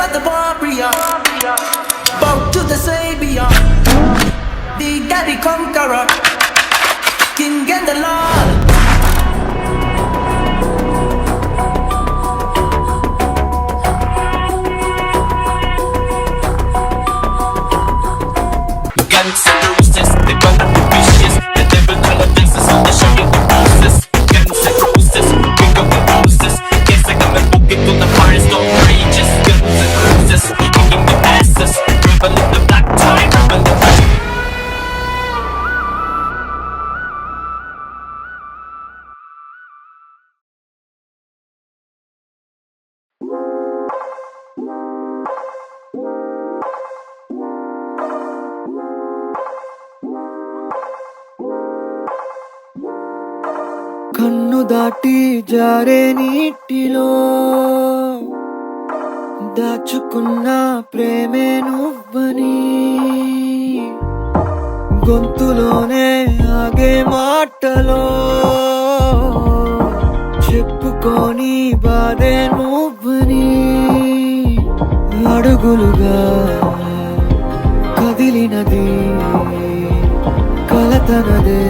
of the warrior, bow to the savior, the daddy conqueror, king and the lord. Guns and roses, they burn up the vicious. The devil color dances on the show you the roses. Guns and roses, king of the roses. Yes, I got my boogie to the forest of rages. Guns and roses, kicking the asses. Rebel in the black tie, rebel in the కన్ను దాటి జారే నీటిలో దాచుకున్న ప్రేమే నువ్వని గొంతులోనే ఆగే మాటలో చెప్పుకొని బాధే నువ్వని అడుగులుగా కదిలినది కలతనదే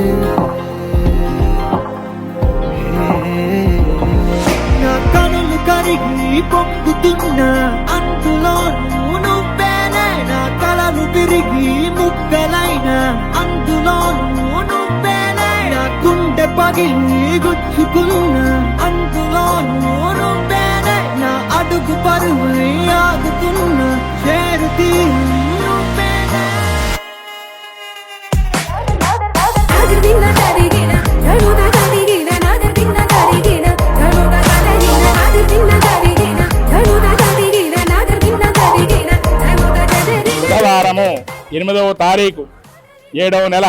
పొంగుతున్నా అందులో నువ్వేనే నా కలలు తిరిగి ముక్కలైన అందులో నువ్వేనే నా గుండె పగిలి గుచ్చుకున్నా అందులో నువ్వేనే నా అడుగు పరువై ఆగుతున్నా చేరుతీ నువ్వేనే బుధవారము 8వ తారీఖు 7వ నెల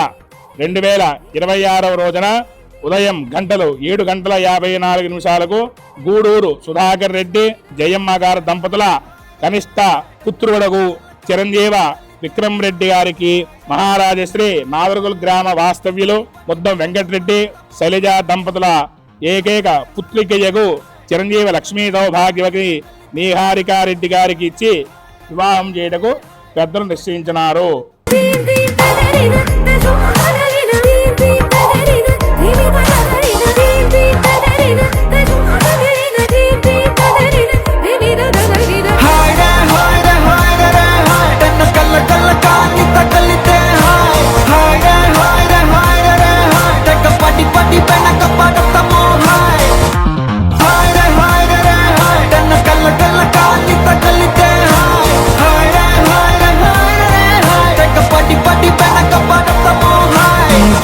2026 రోజున ఉదయం 7:54 గూడూరు సుధాకర్ రెడ్డి జయమ్మ గారి దంపతుల కనిష్ట పుత్రుడగు చిరంజీవ విక్రమ్ రెడ్డి గారికి మహారాజశ్రీ మాదరుగుల గ్రామ వాస్తవ్యులు ముద్దం వెంకటరెడ్డి శైలజ దంపతుల ఏకైక పుత్రికయగు చిరంజీవ లక్ష్మీ సౌభాగ్యవతి నీహారికారెడ్డి గారికి ఇచ్చి వివాహం చేయటకు పెద్దలు నిశ్చయించినారు.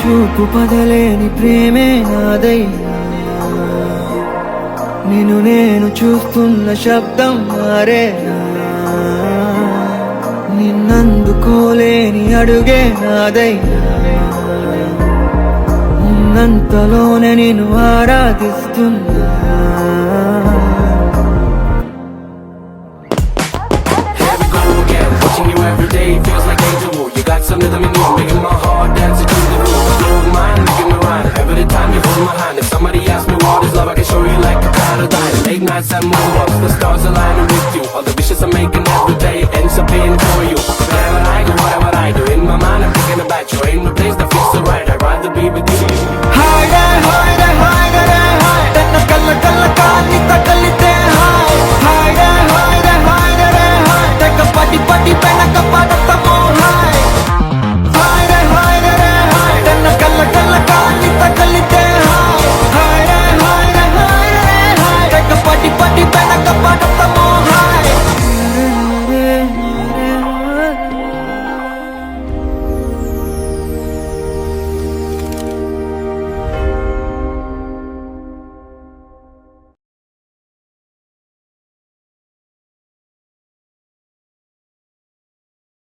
చూపు పదలేని ప్రేమే నాదైనా నిన్ను నేను చూస్తున్న శబ్దం మారేనా నిన్నందుకోలేని అడుగే నాదైనా ఉన్నంతలోనే నిన్ను ఆరాధిస్తున్నా Some rhythm in you, making my heart dance to the roof. Blow mine, making me rhyme. Every time you hold my hand, if somebody asks me what is love, I can show you like a paradigm. Late nights and more once the stars align with you. All the wishes I'm making every day ends up being for you. Wherever I go, whatever I do, in my mind I'm thinking about you. Ain't no place that feels so right. I'd rather be with you. Harder, harder.